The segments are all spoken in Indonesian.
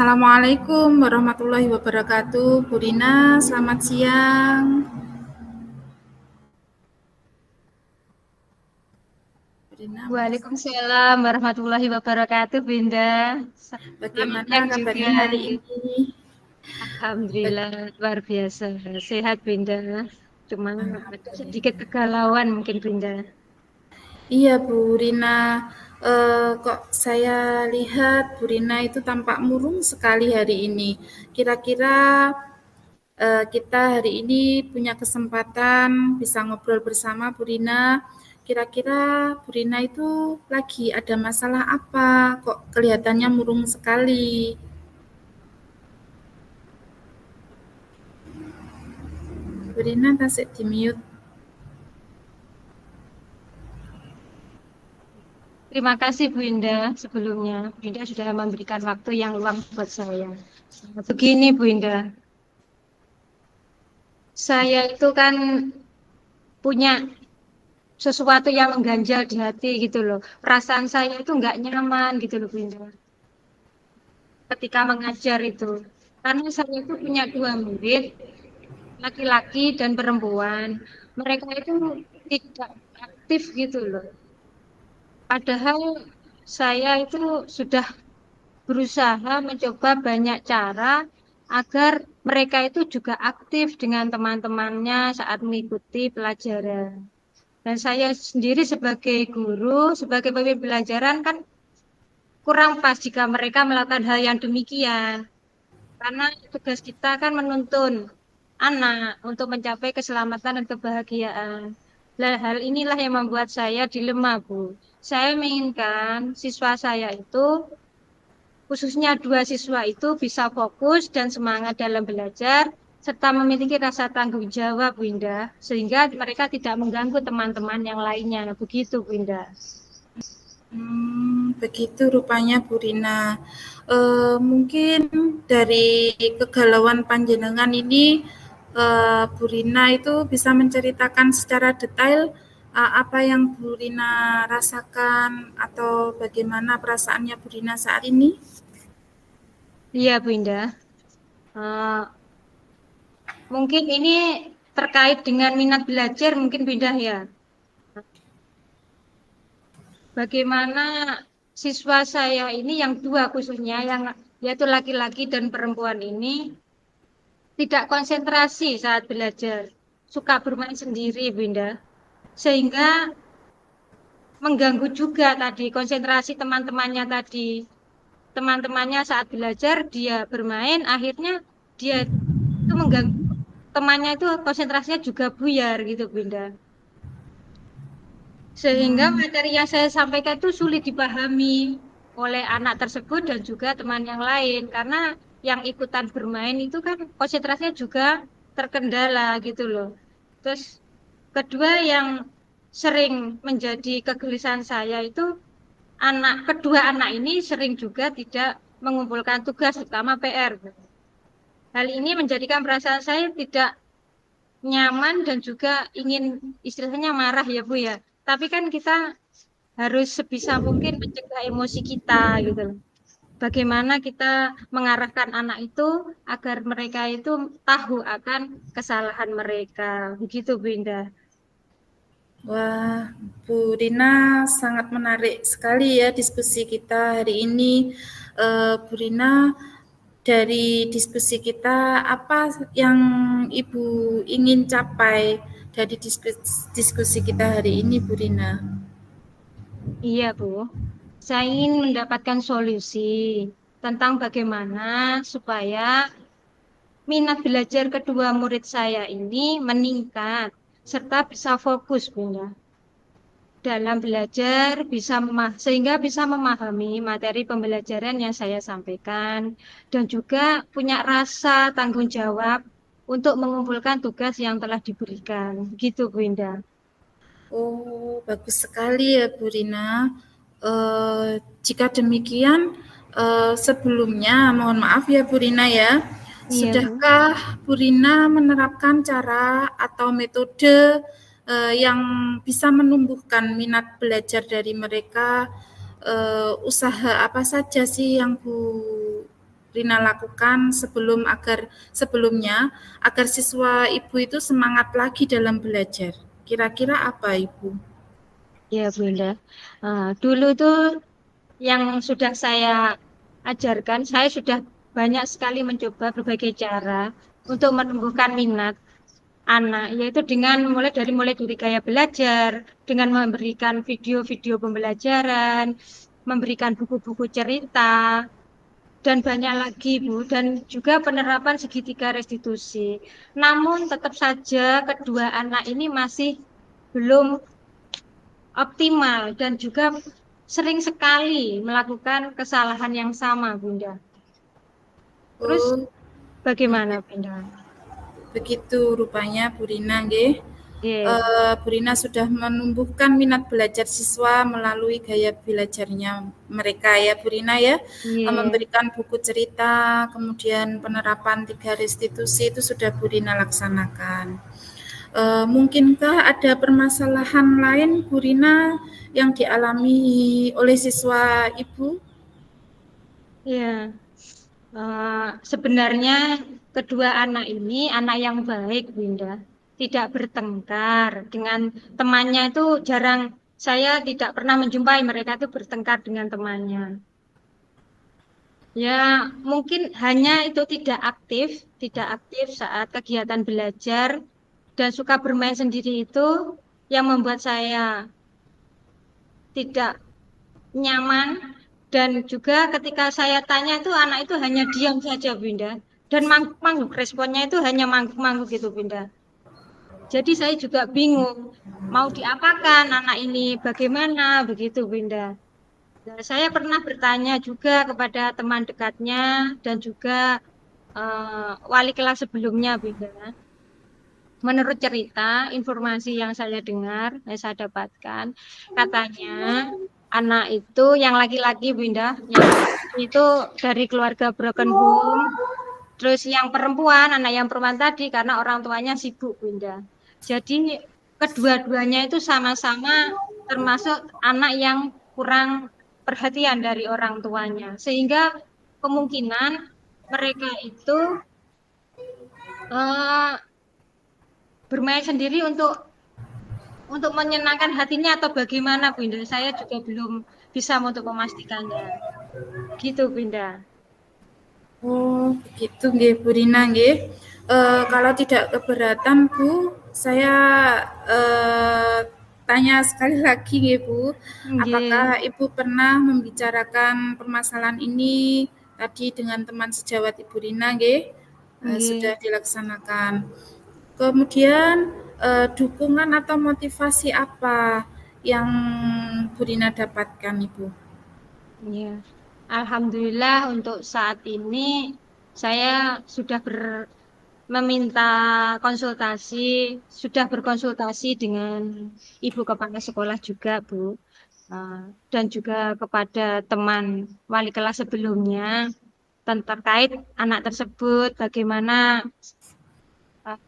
Assalamualaikum warahmatullahi wabarakatuh. Bu Rina, selamat siang. Bu Rina, Waalaikumsalam warahmatullahi wabarakatuh, Binda. Selamat bagaimana siang juga. kabarnya hari ini? Alhamdulillah, luar biasa. Sehat, Binda. Cuma ada sedikit kegalauan mungkin, Binda. Iya, Bu Rina. Kok saya lihat Bu Rina itu tampak murung sekali hari ini. Kira-kira kita hari ini punya kesempatan bisa ngobrol bersama Bu Rina. Kira-kira Bu Rina itu lagi ada masalah apa? Kok kelihatannya murung sekali? Bu Rina tasik di mute. Terima kasih, Binda, sebelumnya. Binda sudah memberikan waktu yang luang buat saya. Begini, Binda. Saya itu kan punya sesuatu yang mengganjal di hati gitu loh. Perasaan saya itu nggak nyaman gitu loh, Binda. Ketika mengajar itu. Karena saya itu punya dua murid, laki-laki dan perempuan. Mereka itu tidak aktif gitu loh. Padahal saya itu sudah berusaha mencoba banyak cara agar mereka itu juga aktif dengan teman-temannya saat mengikuti pelajaran. Dan saya sendiri sebagai guru, sebagai pemimpin pelajaran kan kurang pas jika mereka melakukan hal yang demikian. Karena tugas kita kan menuntun anak untuk mencapai keselamatan dan kebahagiaan. Nah, hal inilah yang membuat saya dilema, Bu. Saya menginginkan siswa saya itu, khususnya dua siswa itu bisa fokus dan semangat dalam belajar, serta memiliki rasa tanggung jawab, Bu Indah, sehingga mereka tidak mengganggu teman-teman yang lainnya. Begitu, Bu Indah. Begitu rupanya Bu Rina. Mungkin dari kegalauan panjenengan ini, Bu Rina itu bisa menceritakan secara detail apa yang Bu Rina rasakan atau bagaimana perasaannya Bu Rina saat ini? Iya, Bu Indah. Eh, Mungkin ini terkait dengan minat belajar, mungkin Bu Indah ya. Bagaimana siswa saya ini yang dua khususnya, yang yaitu laki-laki dan perempuan ini tidak konsentrasi saat belajar, suka bermain sendiri, Bunda, sehingga mengganggu juga tadi konsentrasi teman-temannya tadi. Teman-temannya saat belajar dia bermain, akhirnya dia itu mengganggu temannya itu konsentrasinya juga buyar gitu, Bunda. Sehingga Hmm, materi yang saya sampaikan itu sulit dipahami oleh anak tersebut dan juga teman yang lain. Karena yang ikutan bermain itu kan konsentrasinya juga terkendala gitu loh. Terus kedua yang sering menjadi kegelisahan saya itu kedua anak ini sering juga tidak mengumpulkan tugas, terutama PR. Hal ini menjadikan perasaan saya tidak nyaman dan juga ingin istilahnya marah ya Bu ya. Tapi kan kita harus sebisa mungkin mencegah emosi kita gitu loh. Bagaimana kita mengarahkan anak itu agar mereka itu tahu akan kesalahan mereka. Begitu, Bu Indah. Wah, Bu Rina sangat menarik sekali ya diskusi kita hari ini. Bu Rina, dari diskusi kita, apa yang Ibu ingin capai dari diskusi kita hari ini, Bu Rina? Iya, Bu. Saya ingin mendapatkan solusi tentang bagaimana supaya minat belajar kedua murid saya ini meningkat serta bisa fokus, Bunda, dalam belajar sehingga bisa memahami materi pembelajaran yang saya sampaikan dan juga punya rasa tanggung jawab untuk mengumpulkan tugas yang telah diberikan. Gitu, Bu Indah. Oh, bagus sekali ya, Bu Rina. Jika demikian, sebelumnya mohon maaf ya, Bu Rina ya. Iya, Bu. Sudahkah Bu Rina menerapkan cara atau metode yang bisa menumbuhkan minat belajar dari mereka? Usaha apa saja sih yang Bu Rina lakukan sebelumnya agar siswa Ibu itu semangat lagi dalam belajar? Kira-kira apa Ibu? Ya, Bunda. Dulu tuh yang sudah saya ajarkan, saya sudah banyak sekali mencoba berbagai cara untuk menumbuhkan minat anak, yaitu dengan mulai dari gaya belajar, dengan memberikan video-video pembelajaran, memberikan buku-buku cerita, dan banyak lagi, Bu, dan juga penerapan segitiga restitusi. Namun tetap saja kedua anak ini masih belum optimal dan juga sering sekali melakukan kesalahan yang sama, Bunda. Terus Oh, bagaimana, Bunda? begitu rupanya Bu Rina nggih. Iya, Bu Rina sudah menumbuhkan minat belajar siswa melalui gaya belajarnya mereka ya Bu Rina ya. iya, Memberikan buku cerita, kemudian penerapan 3 restitusi itu sudah Bu Rina laksanakan. Mungkinkah ada permasalahan lain Bu Rina yang dialami oleh siswa Ibu? iya. Sebenarnya kedua anak ini anak yang baik, Bunda. Tidak bertengkar dengan temannya itu jarang. Saya tidak pernah menjumpai mereka itu bertengkar dengan temannya. Ya, mungkin hanya itu tidak aktif saat kegiatan belajar dan suka bermain sendiri itu yang membuat saya tidak nyaman dan juga ketika saya tanya itu anak itu hanya diam saja Bunda dan mangguk-mangguk responnya itu hanya mangguk-mangguk gitu Bunda. Jadi saya juga bingung mau diapakan anak ini bagaimana begitu Bunda. Nah, saya pernah bertanya juga kepada teman dekatnya dan juga wali kelas sebelumnya Bunda. Menurut cerita, informasi yang saya dengar, yang saya dapatkan, katanya anak itu yang laki-laki, Bunda, yang laki-laki itu dari keluarga broken home, terus yang perempuan, anak yang perempuan tadi karena orang tuanya sibuk, Bunda. Jadi kedua-duanya itu sama-sama termasuk anak yang kurang perhatian dari orang tuanya, sehingga kemungkinan mereka itu eh, bermain sendiri untuk menyenangkan hatinya atau bagaimana Bunda? Saya juga belum bisa untuk memastikannya. Gitu Bunda. Oh, begitu nggih Bu Rina nggih. Kalau tidak keberatan Bu, saya tanya sekali lagi nggih Bu, apakah Nggih, Ibu pernah membicarakan permasalahan ini tadi dengan teman sejawat Ibu Rina nggih? Sudah nggih. dilaksanakan. Kemudian, dukungan atau motivasi apa yang Bu Rina dapatkan Ibu? Ya. Alhamdulillah untuk saat ini saya sudah meminta konsultasi, sudah berkonsultasi dengan Ibu Kepala Sekolah juga, Bu. Uh, dan juga kepada teman wali kelas sebelumnya terkait anak tersebut, bagaimana uh,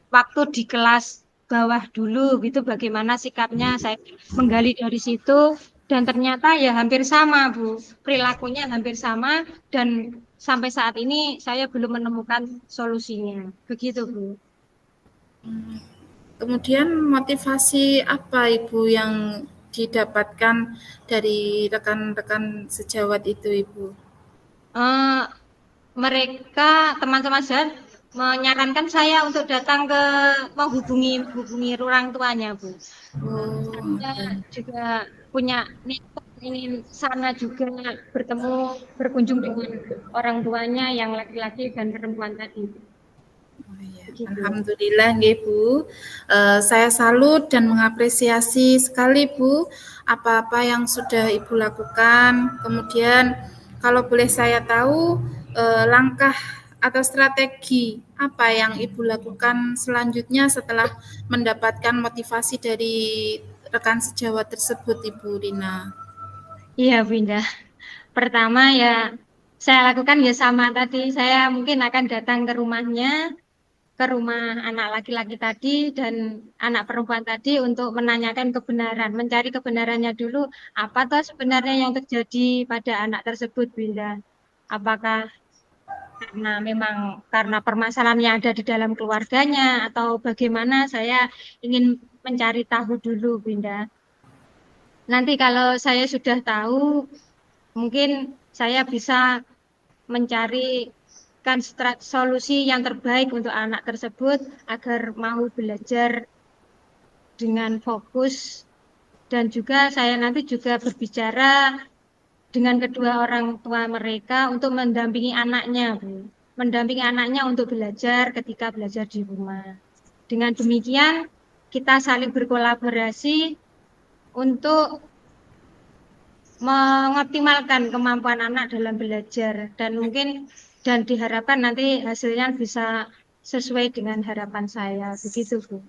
waktu di kelas bawah dulu gitu bagaimana sikapnya saya menggali dari situ dan ternyata ya hampir sama Bu perilakunya hampir sama dan sampai saat ini saya belum menemukan solusinya begitu Bu. Kemudian motivasi apa Ibu yang didapatkan dari rekan-rekan sejawat itu Ibu? Eh, Mereka teman-teman saya menyarankan saya untuk datang ke menghubungi orang tuanya Bu. Oh, Saya ya. juga punya niat ingin sana juga bertemu, berkunjung dengan orang tuanya yang laki-laki dan perempuan tadi. Oh iya, Begitu. alhamdulillah nggih Bu. Saya salut dan mengapresiasi sekali Bu apa-apa yang sudah Ibu lakukan. Kemudian kalau boleh saya tahu langkah atau strategi apa yang Ibu lakukan selanjutnya setelah mendapatkan motivasi dari rekan sejawat tersebut Ibu Rina? Iya, Binda. Pertama ya saya lakukan ya sama tadi. Saya mungkin akan datang ke rumahnya, ke rumah anak laki-laki tadi dan anak perempuan tadi untuk menanyakan kebenaran, mencari kebenarannya dulu. Apa toh sebenarnya yang terjadi pada anak tersebut, Binda? Apakah karena memang karena permasalahan yang ada di dalam keluarganya atau bagaimana saya ingin mencari tahu dulu, Bunda. Nanti kalau saya sudah tahu, mungkin saya bisa mencarikan solusi yang terbaik untuk anak tersebut agar mau belajar dengan fokus dan juga saya nanti juga berbicara dengan kedua orang tua mereka untuk mendampingi anaknya, Bu. Mendampingi anaknya untuk belajar ketika belajar di rumah. Dengan demikian, kita saling berkolaborasi untuk mengoptimalkan kemampuan anak dalam belajar dan mungkin dan diharapkan nanti hasilnya bisa sesuai dengan harapan saya. Begitu, Bu.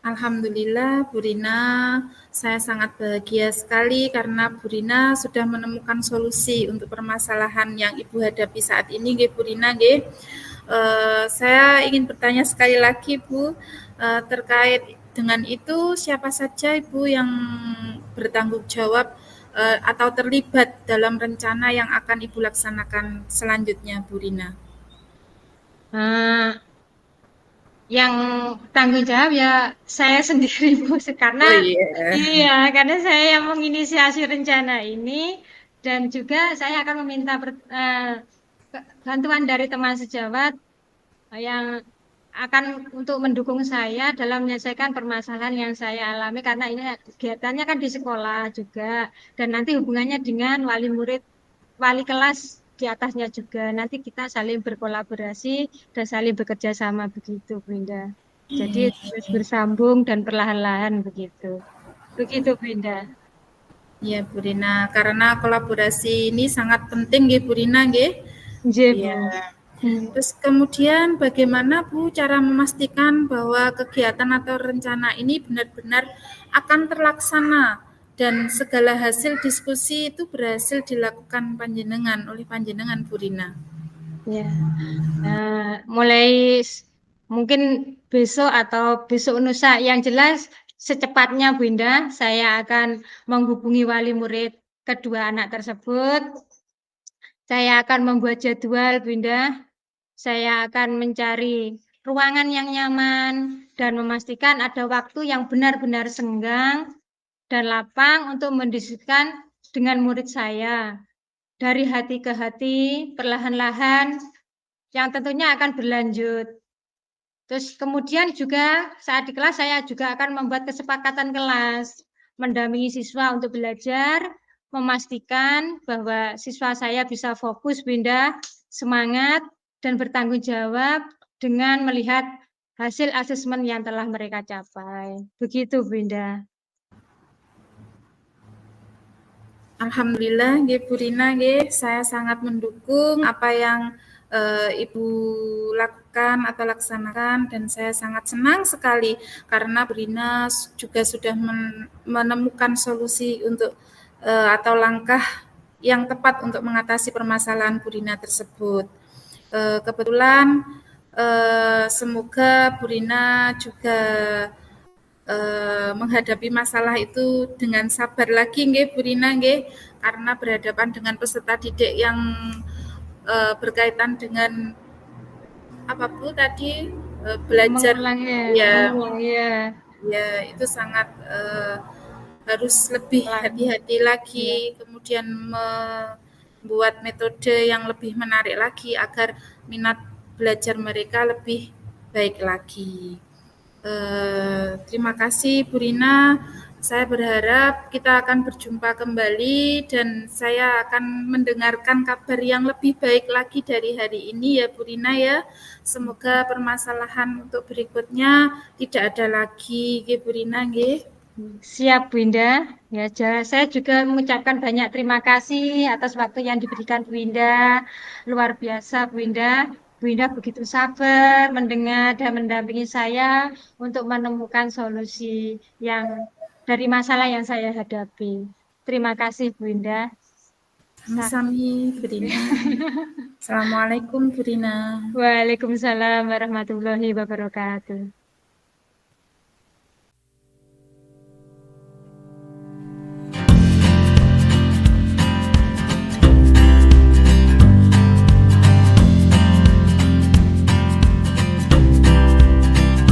Alhamdulillah Bu Rina, saya sangat bahagia sekali karena Bu Rina sudah menemukan solusi untuk permasalahan yang Ibu hadapi saat ini, nggih Bu Rina, nggih. Saya ingin bertanya sekali lagi Bu, terkait dengan itu siapa saja Ibu yang bertanggung jawab atau terlibat dalam rencana yang akan Ibu laksanakan selanjutnya, Bu Rina? Nah, yang tanggung jawab ya saya sendiri, Bu, karena Oh iya. iya, karena saya yang menginisiasi rencana ini dan juga saya akan meminta bantuan dari teman sejawat yang akan untuk mendukung saya dalam menyelesaikan permasalahan yang saya alami karena ini kegiatannya kan di sekolah juga dan nanti hubungannya dengan wali murid, wali kelas di atasnya juga. Nanti kita saling berkolaborasi dan saling bekerja sama begitu, Bunda. Jadi terus bersambung dan perlahan-lahan begitu. Begitu, Bunda. Iya, Bu Rina, karena kolaborasi ini sangat penting nggih, Bu Rina, nggih. Iya, Iya. Bu. Hmm. Terus kemudian bagaimana Bu cara memastikan bahwa kegiatan atau rencana ini benar-benar akan terlaksana dan segala hasil diskusi itu berhasil dilakukan panjenengan oleh panjenengan Bu Rina? Ya. Mulai mungkin besok atau besok lusa yang jelas secepatnya Bunda saya akan menghubungi wali murid kedua anak tersebut. Saya akan membuat jadwal Bunda. Saya akan mencari ruangan yang nyaman dan memastikan ada waktu yang benar-benar senggang dan lapang untuk mendiskusikan dengan murid saya dari hati ke hati, perlahan-lahan yang tentunya akan berlanjut. Terus kemudian juga saat di kelas saya juga akan membuat kesepakatan kelas, mendampingi siswa untuk belajar, memastikan bahwa siswa saya bisa fokus, Bunda, semangat, dan bertanggung jawab dengan melihat hasil asesmen yang telah mereka capai. Begitu, Bunda. Alhamdulillah, nggih Bu Rina, nggih, saya sangat mendukung apa yang Ibu lakukan atau laksanakan dan saya sangat senang sekali karena Bu Rina juga sudah menemukan solusi untuk atau langkah yang tepat untuk mengatasi permasalahan Bu Rina tersebut. Kebetulan semoga Bu Rina juga menghadapi masalah itu dengan sabar lagi nggih Bu Rina nggih karena berhadapan dengan peserta didik yang berkaitan dengan apa Bu tadi belajar Mengulangnya, ya mengulang ya itu sangat harus lebih pelan. hati-hati lagi Ya. kemudian membuat metode yang lebih menarik lagi agar minat belajar mereka lebih baik lagi. Terima kasih Bu Rina. Saya berharap kita akan berjumpa kembali dan saya akan mendengarkan kabar yang lebih baik lagi dari hari ini ya Bu Rina ya. Semoga permasalahan untuk berikutnya tidak ada lagi, nggih Bu Rina nggih. Siap, Bu Indah. Ya, saya juga mengucapkan banyak terima kasih atas waktu yang diberikan Bu Indah. Luar biasa, Bu Indah. Bu Indah begitu sabar mendengar dan mendampingi saya untuk menemukan solusi yang dari masalah yang saya hadapi. Terima kasih, Bu Indah. Sami-sami Bu Rina. Assalamualaikum Bu Rina. Waalaikumsalam warahmatullahi wabarakatuh.